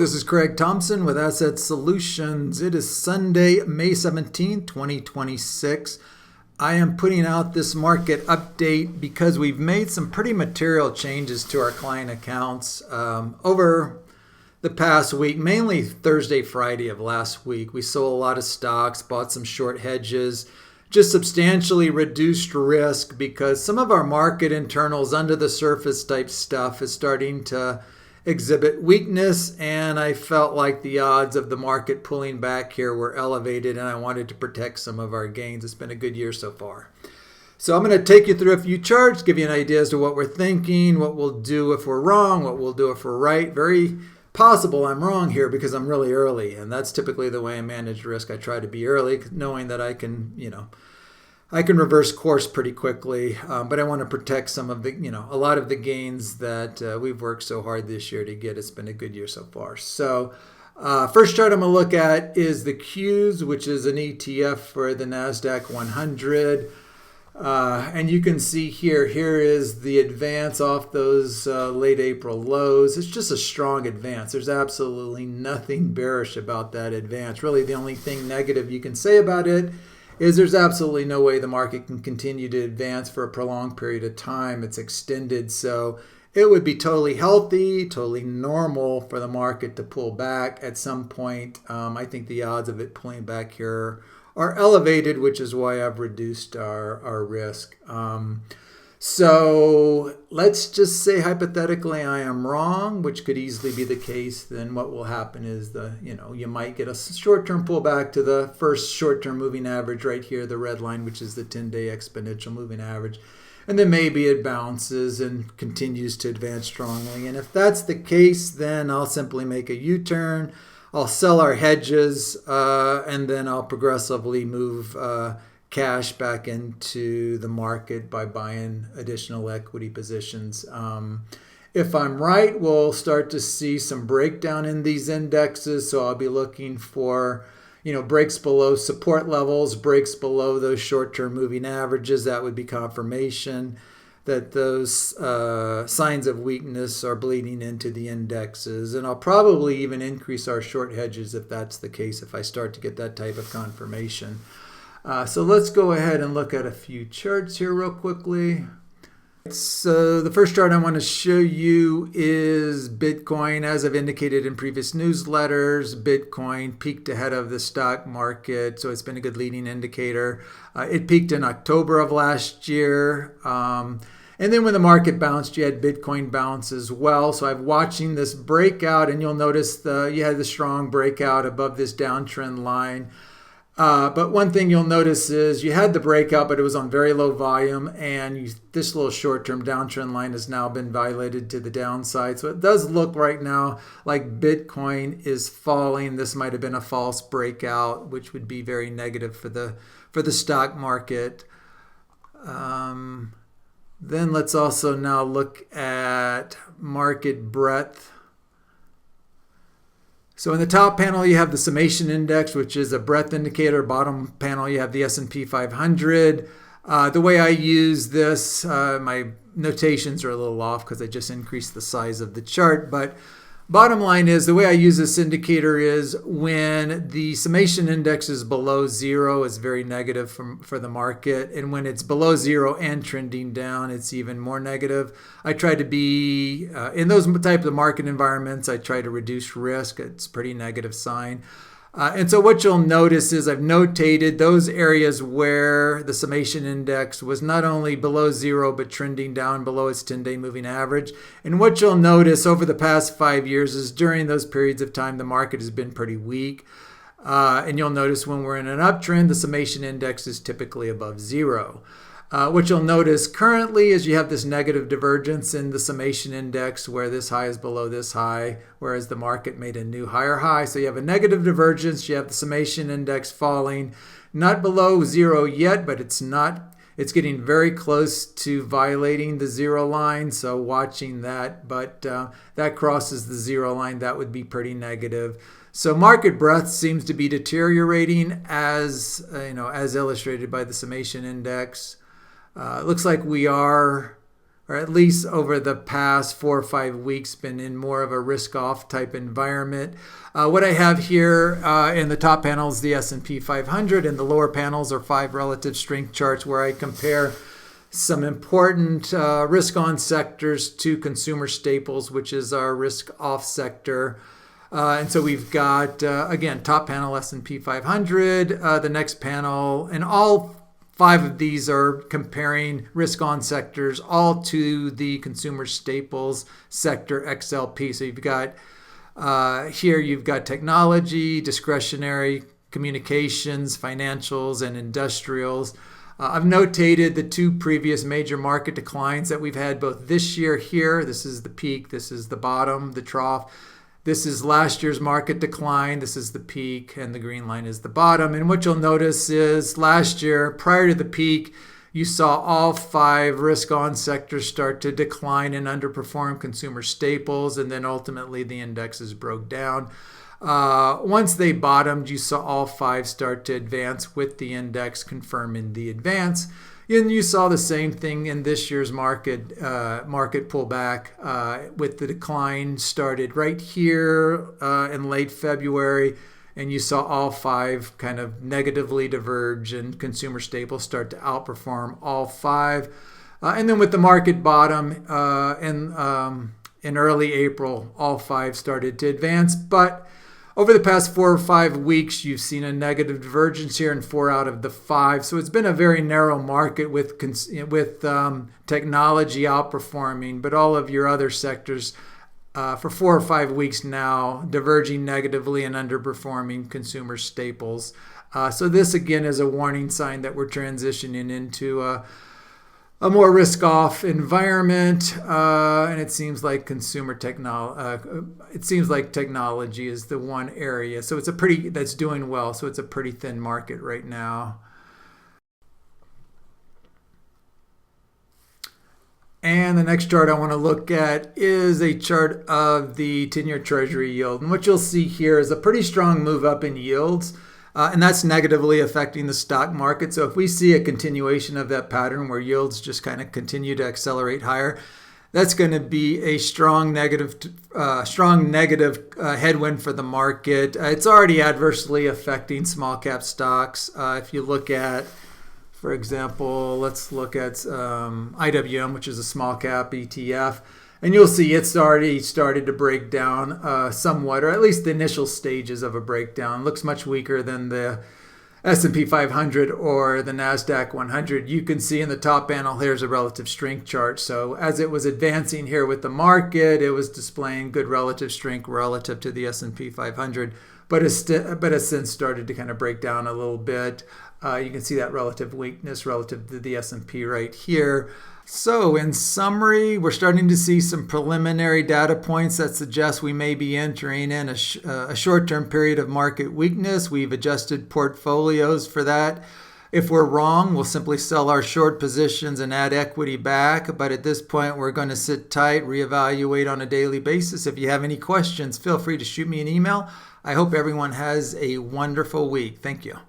This is Craig Thompson with Asset Solutions. It is Sunday, May 17, 2026. I am putting out this market update because we've made some pretty material changes to our client accounts over the past week, mainly Thursday, Friday of last week. We sold a lot of stocks, bought some short hedges, just substantially reduced risk because some of our market internals under the surface type stuff is starting to exhibit weakness, and I felt like the odds of the market pulling back here were elevated, and I wanted to protect some of our gains. It's been a good year so far. So I'm going to take you through a few charts, give you an idea as to what we're thinking, what we'll do if we're wrong, what we'll do if we're right. Very possible I'm wrong here because I'm really early, and that's typically the way I manage risk. I try to be early, knowing that I can reverse course pretty quickly, but I want to protect some of the, a lot of the gains that we've worked so hard this year to get. It's been a good year so far. So first chart I'm going to look at is the Qs, which is an ETF for the NASDAQ 100. And you can see here is the advance off those late April lows. It's just a strong advance. There's absolutely nothing bearish about that advance. Really, the only thing negative you can say about it is there's absolutely no way the market can continue to advance for a prolonged period of time. It's extended, so it would be totally healthy, totally normal for the market to pull back at some point. I think the odds of it pulling back here are elevated, which is why I've reduced our risk. So let's just say hypothetically I am wrong, which could easily be the case. Then what will happen is you might get a short-term pullback to the first short-term moving average right here, the red line, which is the 10-day exponential moving average. And then maybe it bounces and continues to advance strongly. And if that's the case, then I'll simply make a U-turn. I'll sell our hedges, and then I'll progressively move cash back into the market by buying additional equity positions. If I'm right, we'll start to see some breakdown in these indexes. So I'll be looking for, breaks below support levels, breaks below those short-term moving averages. That would be confirmation that those signs of weakness are bleeding into the indexes. And I'll probably even increase our short hedges if that's the case, if I start to get that type of confirmation. So let's go ahead and look at a few charts here real quickly. So the first chart I want to show you is Bitcoin. As I've indicated in previous newsletters, Bitcoin peaked ahead of the stock market, so it's been a good leading indicator. It peaked in October of last year. And then when the market bounced, you had Bitcoin bounce as well. So I'm watching this breakout, and you'll notice you had the strong breakout above this downtrend line. But one thing you'll notice is you had the breakout, but it was on very low volume, and this little short-term downtrend line has now been violated to the downside. So it does look right now like Bitcoin is falling. This might have been a false breakout, which would be very negative for the stock market. Then let's also now look at market breadth. So in the top panel, you have the summation index, which is a breadth indicator. Bottom panel, you have the S&P 500. The way I use this, my notations are a little off because I just increased the size of the chart. But bottom line is, the way I use this indicator is when the summation index is below zero, it's very negative for the market. And when it's below zero and trending down, it's even more negative. I try to be, in those types of market environments, I try to reduce risk. It's a pretty negative sign. And so what you'll notice is I've notated those areas where the summation index was not only below zero, but trending down below its 10-day moving average. And what you'll notice over the past 5 years is during those periods of time, the market has been pretty weak. And you'll notice when we're in an uptrend, the summation index is typically above zero. What you'll notice currently is you have this negative divergence in the summation index where this high is below this high, whereas the market made a new higher high. So you have a negative divergence. You have the summation index falling, not below zero yet, but it's getting very close to violating the zero line. So watching that, but that crosses the zero line, that would be pretty negative. So market breadth seems to be deteriorating as illustrated by the summation index. It looks like we are or at least over the past 4 or 5 weeks, been in more of a risk-off type environment. What I have here in the top panel is the S&P 500, and the lower panels are 5 relative strength charts where I compare some important risk-on sectors to consumer staples, which is our risk-off sector. And so we've got, again, top panel S&P 500, the next panel, and all 5 of these are comparing risk-on sectors all to the consumer staples sector XLP. So you've got here you've got technology, discretionary, communications, financials, and industrials. I've notated the 2 previous major market declines that we've had both this year here. This is the peak, this is the bottom, the trough. This is last year's market decline. This is the peak, and the green line is the bottom. And what you'll notice is last year, prior to the peak, you saw all 5 risk-on sectors start to decline and underperform consumer staples, and then ultimately the indexes broke down. Once they bottomed, you saw all 5 start to advance with the index confirming the advance. And you saw the same thing in this year's market pullback with the decline started right here in late February, and you saw all 5 kind of negatively diverge and consumer staples start to outperform all 5. And then with the market bottom in early April, all 5 started to advance. But over the past 4 or 5 weeks, you've seen a negative divergence here in 4 out of the 5. So it's been a very narrow market with technology outperforming, but all of your other sectors for 4 or 5 weeks now diverging negatively and underperforming consumer staples. So this again is a warning sign that we're transitioning into a more risk-off environment, and it seems like technology is the one area. So that's doing well. So it's a pretty thin market right now. And the next chart I want to look at is a chart of the 10-year Treasury yield. And what you'll see here is a pretty strong move up in yields. And that's negatively affecting the stock market. So if we see a continuation of that pattern where yields just kind of continue to accelerate higher, that's going to be a strong negative headwind for the market. It's already adversely affecting small cap stocks. If you look at, for example, let's look at IWM, which is a small cap ETF. And you'll see it's already started to break down somewhat, or at least the initial stages of a breakdown. It looks much weaker than the S&P 500 or the NASDAQ 100. You can see in the top panel, here's a relative strength chart. So as it was advancing here with the market, it was displaying good relative strength relative to the S&P 500, but has since started to kind of break down a little bit. You can see that relative weakness relative to the S&P right here. So in summary, we're starting to see some preliminary data points that suggest we may be entering in a short-term period of market weakness. We've adjusted portfolios for that. If we're wrong, we'll simply sell our short positions and add equity back. But at this point, we're going to sit tight, reevaluate on a daily basis. If you have any questions, feel free to shoot me an email. I hope everyone has a wonderful week. Thank you.